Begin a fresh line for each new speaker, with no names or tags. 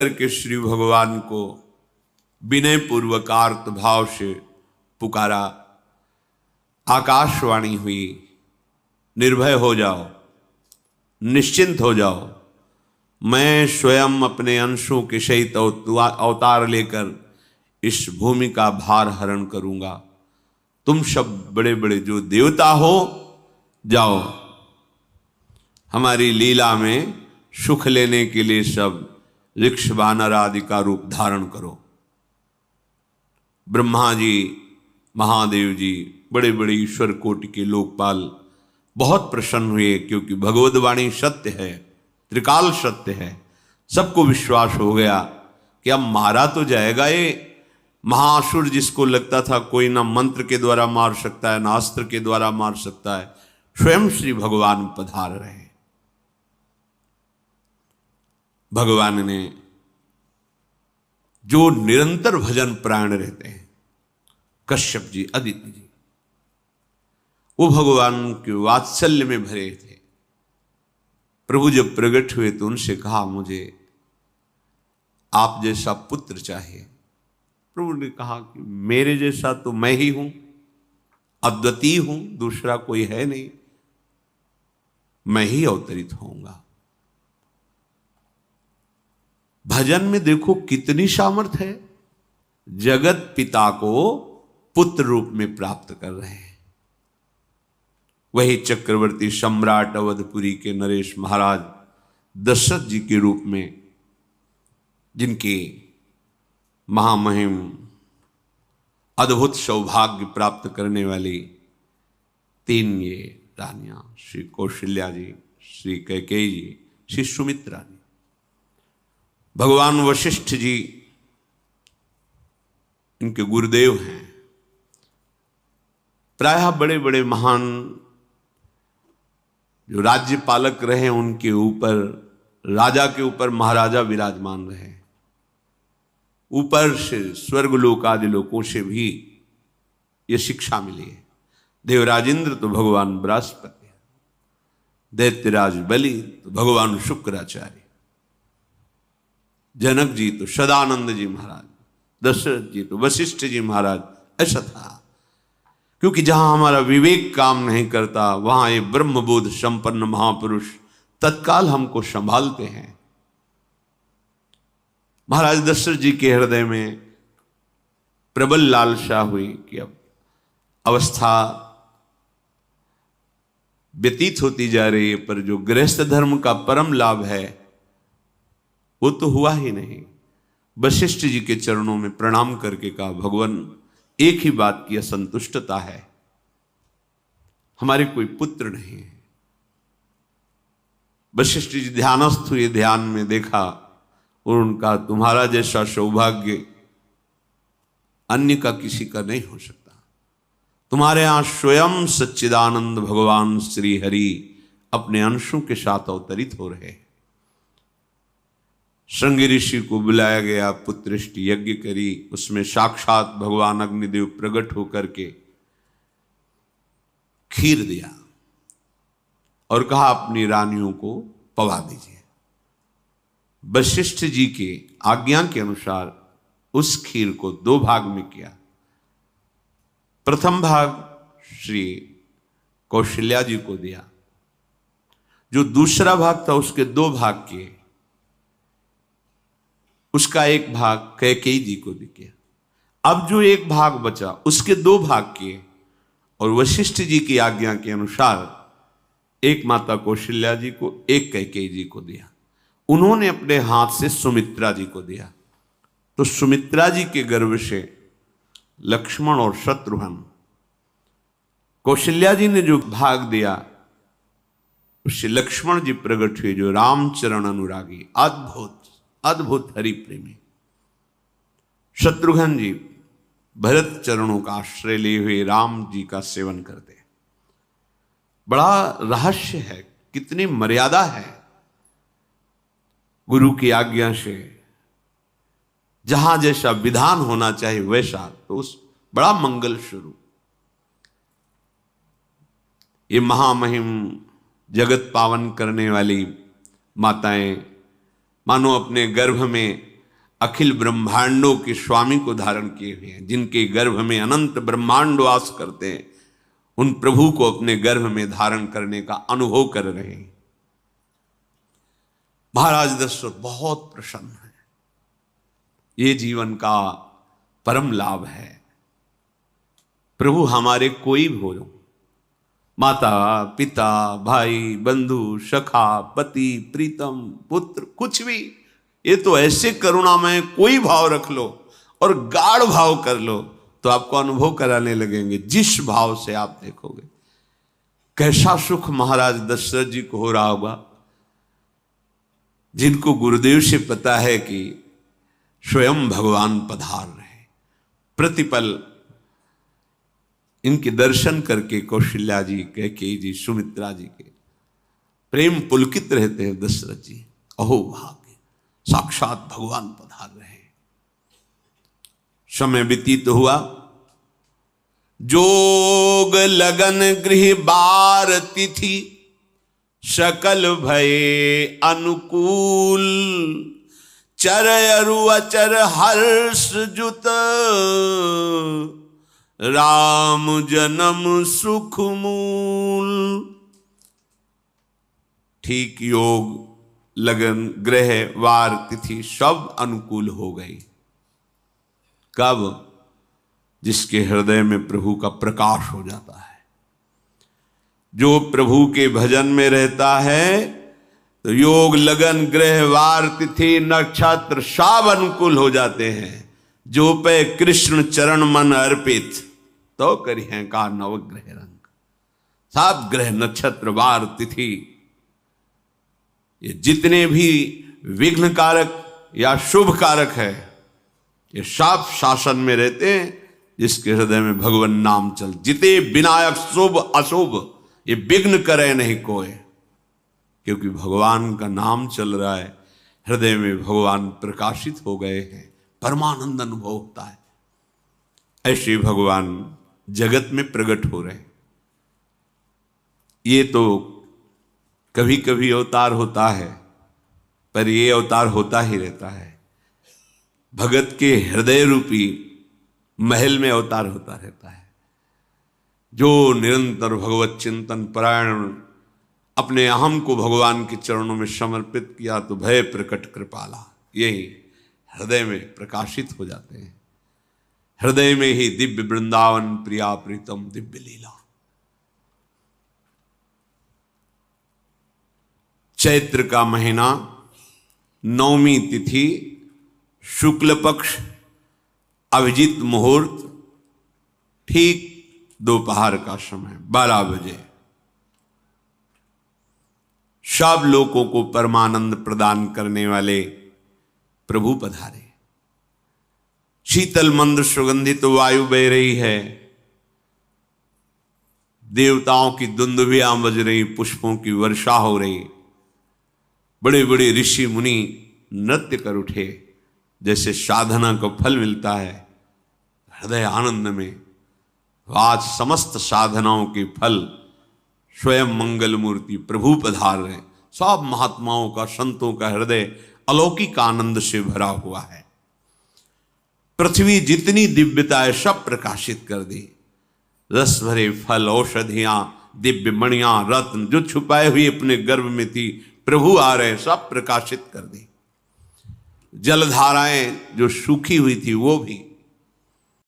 करके श्री भगवान को विनय पूर्वक आर्त भाव से पुकारा। आकाशवाणी हुई, निर्भय हो जाओ, निश्चिंत हो जाओ, मैं स्वयं अपने अंशों के सहित अवतार लेकर इस भूमि का भार हरण करूंगा। तुम सब बड़े बड़े जो देवता हो, जाओ हमारी लीला में सुख लेने के लिए सब ऋक्ष वानर आदि का रूप धारण करो। ब्रह्मा जी, महादेव जी, बड़े बड़े ईश्वर कोटि के लोकपाल बहुत प्रसन्न हुए, क्योंकि भगवद वाणी सत्य है, त्रिकाल सत्य है। सबको विश्वास हो गया कि अब मारा तो जाएगा ये महासुर, जिसको लगता था कोई ना मंत्र के द्वारा मार सकता है ना अस्त्र के द्वारा मार सकता है। स्वयं श्री भगवान पधार रहे। भगवान ने जो निरंतर भजन प्राण रहते हैं, कश्यप जी, अदिति जी, वो भगवान के वात्सल्य में भरे थे। प्रभु जब प्रकट हुए तो उनसे कहा, मुझे आप जैसा पुत्र चाहिए। प्रभु ने कहा कि मेरे जैसा तो मैं ही हूं, अद्वितीय हूं, दूसरा कोई है नहीं, मैं ही अवतरित होऊंगा। भजन में देखो कितनी सामर्थ्य है। जगत पिता को पुत्र रूप में प्राप्त कर रहे हैं। वही चक्रवर्ती सम्राट अवधपुरी के नरेश महाराज दशरथ जी के रूप में, जिनके महामहिम अद्भुत सौभाग्य प्राप्त करने वाली तीन ये रानियां, श्री कौशल्या जी, श्री कैकेयी जी, श्री सुमित्रा जी। भगवान वशिष्ठ जी इनके गुरुदेव हैं। प्रायः बड़े बड़े महान जो राज्य पालक रहे, उनके ऊपर, राजा के ऊपर महाराजा विराजमान रहे। ऊपर से स्वर्गलोक आदि लोकों से भी ये शिक्षा मिली है। देवराजेंद्र तो भगवान बृहस्पति, दैत्यराज बलि तो भगवान शुक्राचार्य, जनक जी तो सदानंद जी महाराज, दशरथ जी तो वशिष्ठ जी महाराज। ऐसा था, क्योंकि जहां हमारा विवेक काम नहीं करता, वहां ये ब्रह्मबोध संपन्न महापुरुष तत्काल हमको संभालते हैं। महाराज दशरथ जी के हृदय में प्रबल लालसा हुई कि अब अवस्था व्यतीत होती जा रही है, पर जो गृहस्थ धर्म का परम लाभ है वो तो हुआ ही नहीं। वशिष्ठ जी के चरणों में प्रणाम करके कहा, भगवान एक ही बात की असंतुष्टता है, हमारे कोई पुत्र नहीं है। वशिष्ठ जी ध्यानस्थ हुए, ध्यान में देखा और उनका, तुम्हारा जैसा सौभाग्य अन्य का किसी का नहीं हो सकता। तुम्हारे यहां स्वयं सच्चिदानंद भगवान श्री हरि अपने अंशों के साथ अवतरित हो रहे। श्रृंगी ऋषि को बुलाया गया, पुत्रष्टि यज्ञ करी, उसमें साक्षात भगवान अग्निदेव प्रकट होकर के खीर दिया और कहा अपनी रानियों को पवा दीजिए। वशिष्ठ जी के आज्ञा के अनुसार उस खीर को दो भाग में किया। प्रथम भाग श्री कौशल्या जी को दिया, जो दूसरा भाग था उसके दो भाग किए, उसका एक भाग कैकेयी जी को दिया। अब जो एक भाग बचा उसके दो भाग किए और वशिष्ठ जी की आज्ञा के अनुसार एक माता कौशल्या जी को, एक कैकेयी जी को दिया। उन्होंने अपने हाथ से सुमित्रा जी को दिया। तो सुमित्रा जी के गर्भ से लक्ष्मण और शत्रुघ्न, कौशल्या जी ने जो भाग दिया उससे लक्ष्मण जी प्रकट हुए, जो रामचरण अनुरागी, अद्भुत अद्भुत हरि प्रेमी। शत्रुघ्न जी भरत चरणों का आश्रय लिए हुए राम जी का सेवन करते। बड़ा रहस्य है, कितनी मर्यादा है। गुरु की आज्ञा से जहां जैसा विधान होना चाहिए वैसा, तो उस बड़ा मंगल शुरू। ये महामहिम जगत पावन करने वाली माताएं मानो अपने गर्भ में अखिल ब्रह्मांडों के स्वामी को धारण किए हुए हैं, जिनके गर्भ में अनंत ब्रह्मांड वास करते हैं, उन प्रभु को अपने गर्भ में धारण करने का अनुभव कर रहे हैं। महाराज दशरथ बहुत प्रसन्न है। ये जीवन का परम लाभ है। प्रभु हमारे कोई भी हो, माता पिता भाई बंधु सखा पति प्रीतम पुत्र, कुछ भी, ये तो ऐसे करुणामय कोई भाव रख लो और गाढ़ भाव कर लो तो आपको अनुभव कराने लगेंगे। जिस भाव से आप देखोगे कैसा सुख महाराज दशरथ जी को हो रहा होगा, जिनको गुरुदेव से पता है कि स्वयं भगवान पधार रहे। प्रतिपल इनके दर्शन करके कौशल्या जी, कैकेयी जी, सुमित्रा जी के प्रेम पुलकित रहते हैं। दशरथ जी अहो भाग्य, साक्षात भगवान पधार रहे। समय व्यतीत हुआ, जोग लगन गृह बार तिथि, सकल भये अनुकूल, चर अरु अचर हर्ष जुत, राम जन्म सुख मूल। ठीक योग लगन ग्रह वार तिथि सब अनुकूल हो गई। कब? जिसके हृदय में प्रभु का प्रकाश हो जाता है। जो प्रभु के भजन में रहता है तो योग लगन ग्रह वार तिथि नक्षत्र सब अनुकूल हो जाते हैं। जो पे कृष्ण चरण मन अर्पित, तो करी हैं का नवग्रह रंग। सब ग्रह नक्षत्र वार तिथि, ये जितने भी विघ्न कारक या शुभ कारक है, ये सब शासन में रहते हैं जिसके हृदय में भगवान नाम चल। जिते विनायक शुभ अशुभ, ये विघ्न करे नहीं कोई, क्योंकि भगवान का नाम चल रहा है, हृदय में भगवान प्रकाशित हो गए हैं, परमानंद अनुभव होता है। ऐसे भगवान जगत में प्रकट हो रहे हैं। ये तो कभी कभी अवतार होता है, पर ये अवतार होता ही रहता है। भगत के हृदय रूपी महल में अवतार होता रहता है। जो निरंतर भगवत चिंतन परायण अपने अहम को भगवान के चरणों में समर्पित किया तो भय प्रकट कृपाला, यही हृदय में प्रकाशित हो जाते हैं। हृदय में ही दिव्य वृंदावन प्रिया प्रीतम दिव्य लीला। चैत्र का महीना, नवमी तिथि, शुक्ल पक्ष, अभिजीत मुहूर्त, ठीक दोपहर का समय 12 बजे। सब लोगों को परमानंद प्रदान करने वाले प्रभु पधारे। शीतल मंद सुगंधित वायु बह रही है, देवताओं की दुंदुभियां बज रही, पुष्पों की वर्षा हो रही। बड़े बड़े ऋषि मुनि नृत्य कर उठे, जैसे साधना को फल मिलता है। हृदय आनंद में आज समस्त साधनाओं के फल स्वयं मंगल मूर्ति प्रभु पधार रहे। सब महात्माओं का, संतों का हृदय अलौकिक आनंद से भरा हुआ है। पृथ्वी जितनी दिव्यता है सब प्रकाशित कर दी। रस भरे फल, औषधियां, दिव्य मणियां, रत्न जो छुपाए हुए अपने गर्भ में थी, प्रभु आ रहे, सब प्रकाशित कर दी। जलधाराएं जो सूखी हुई थी वो भी